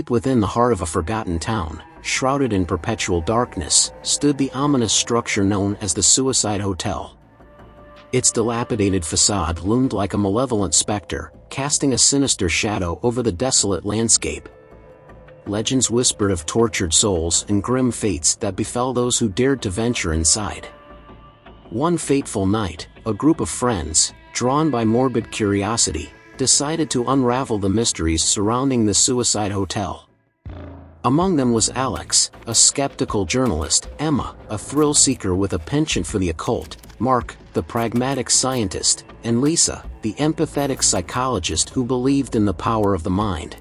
Deep within the heart of a forgotten town, shrouded in perpetual darkness, stood the ominous structure known as the Suicide Hotel. Its dilapidated facade loomed like a malevolent specter, casting a sinister shadow over the desolate landscape. Legends whispered of tortured souls and grim fates that befell those who dared to venture inside. One fateful night, a group of friends, drawn by morbid curiosity, decided to unravel the mysteries surrounding the Suicide Hotel. Among them was Alex, a skeptical journalist, Emma, a thrill-seeker with a penchant for the occult, Mark, the pragmatic scientist, and Lisa, the empathetic psychologist who believed in the power of the mind.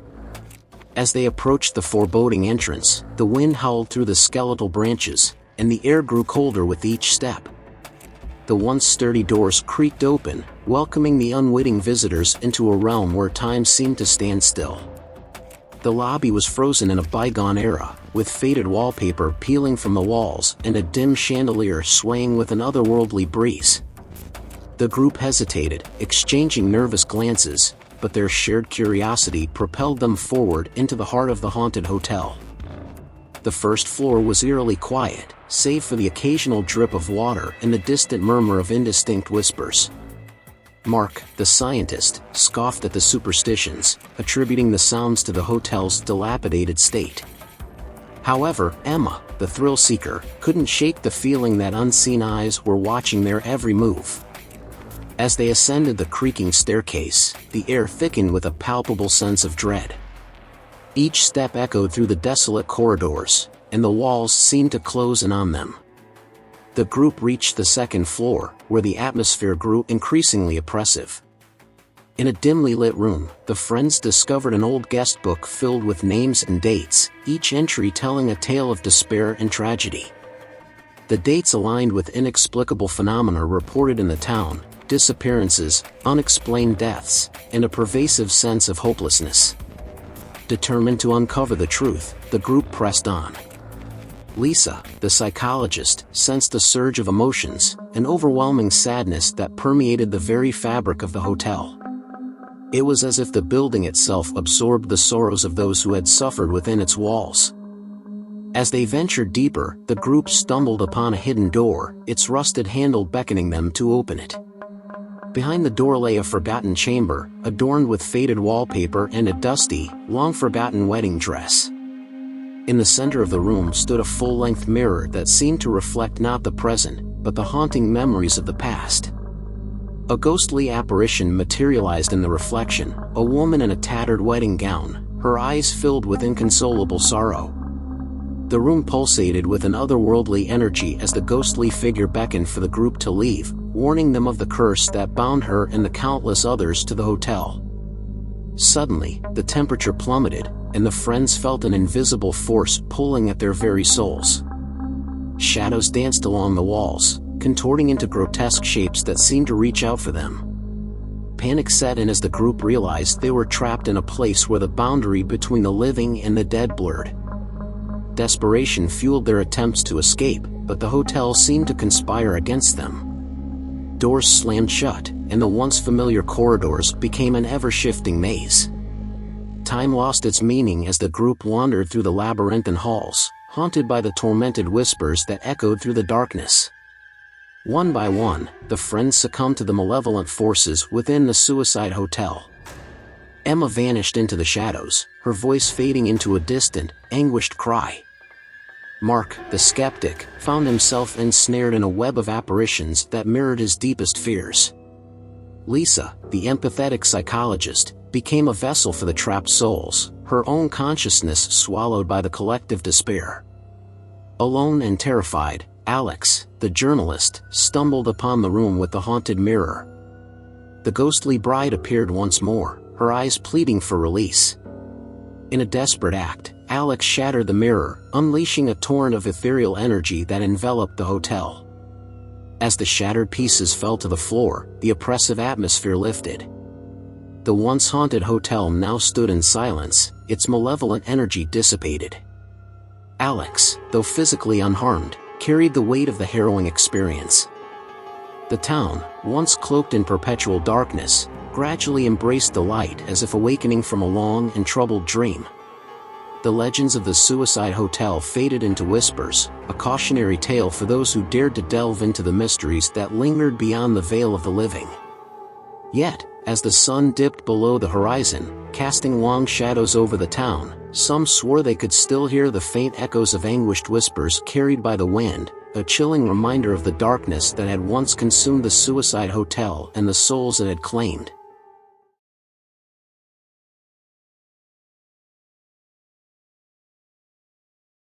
As they approached the foreboding entrance, the wind howled through the skeletal branches, and the air grew colder with each step. The once sturdy doors creaked open, welcoming the unwitting visitors into a realm where time seemed to stand still. The lobby was frozen in a bygone era, with faded wallpaper peeling from the walls and a dim chandelier swaying with an otherworldly breeze. The group hesitated, exchanging nervous glances, but their shared curiosity propelled them forward into the heart of the haunted hotel. The first floor was eerily quiet, save for the occasional drip of water and the distant murmur of indistinct whispers. Mark, the scientist, scoffed at the superstitions, attributing the sounds to the hotel's dilapidated state. However, Emma, the thrill-seeker, couldn't shake the feeling that unseen eyes were watching their every move. As they ascended the creaking staircase, the air thickened with a palpable sense of dread. Each step echoed through the desolate corridors, and the walls seemed to close in on them. The group reached the second floor, where the atmosphere grew increasingly oppressive. In a dimly lit room, the friends discovered an old guest book filled with names and dates, each entry telling a tale of despair and tragedy. The dates aligned with inexplicable phenomena reported in the town: disappearances, unexplained deaths, and a pervasive sense of hopelessness. Determined to uncover the truth, the group pressed on. Lisa, the psychologist, sensed a surge of emotions, an overwhelming sadness that permeated the very fabric of the hotel. It was as if the building itself absorbed the sorrows of those who had suffered within its walls. As they ventured deeper, the group stumbled upon a hidden door, its rusted handle beckoning them to open it. Behind the door lay a forgotten chamber, adorned with faded wallpaper and a dusty, long-forgotten wedding dress. In the center of the room stood a full-length mirror that seemed to reflect not the present, but the haunting memories of the past. A ghostly apparition materialized in the reflection, a woman in a tattered wedding gown, her eyes filled with inconsolable sorrow. The room pulsated with an otherworldly energy as the ghostly figure beckoned for the group to leave, warning them of the curse that bound her and the countless others to the hotel. Suddenly, the temperature plummeted, and the friends felt an invisible force pulling at their very souls. Shadows danced along the walls, contorting into grotesque shapes that seemed to reach out for them. Panic set in as the group realized they were trapped in a place where the boundary between the living and the dead blurred. Desperation fueled their attempts to escape, but the hotel seemed to conspire against them. Doors slammed shut, and the once familiar corridors became an ever-shifting maze. Time lost its meaning as the group wandered through the labyrinthine halls, haunted by the tormented whispers that echoed through the darkness. One by one, the friends succumbed to the malevolent forces within the Suicide Hotel. Emma vanished into the shadows, her voice fading into a distant, anguished cry. Mark, the skeptic, found himself ensnared in a web of apparitions that mirrored his deepest fears. Lisa, the empathetic psychologist, became a vessel for the trapped souls, her own consciousness swallowed by the collective despair. Alone and terrified, Alex, the journalist, stumbled upon the room with the haunted mirror. The ghostly bride appeared once more, her eyes pleading for release. In a desperate act, Alex shattered the mirror, unleashing a torrent of ethereal energy that enveloped the hotel. As the shattered pieces fell to the floor, the oppressive atmosphere lifted. The once haunted hotel now stood in silence, its malevolent energy dissipated. Alex, though physically unharmed, carried the weight of the harrowing experience. The town, once cloaked in perpetual darkness, gradually embraced the light as if awakening from a long and troubled dream. The the legends of the suicide hotel faded into whispers, a cautionary tale for those who dared to delve into the mysteries that lingered beyond the veil of the living. Yet, as the sun dipped below the horizon, casting long shadows over the town, some swore they could still hear the faint echoes of anguished whispers carried by the wind, a chilling reminder of the darkness that had once consumed the suicide hotel and the souls it had claimed.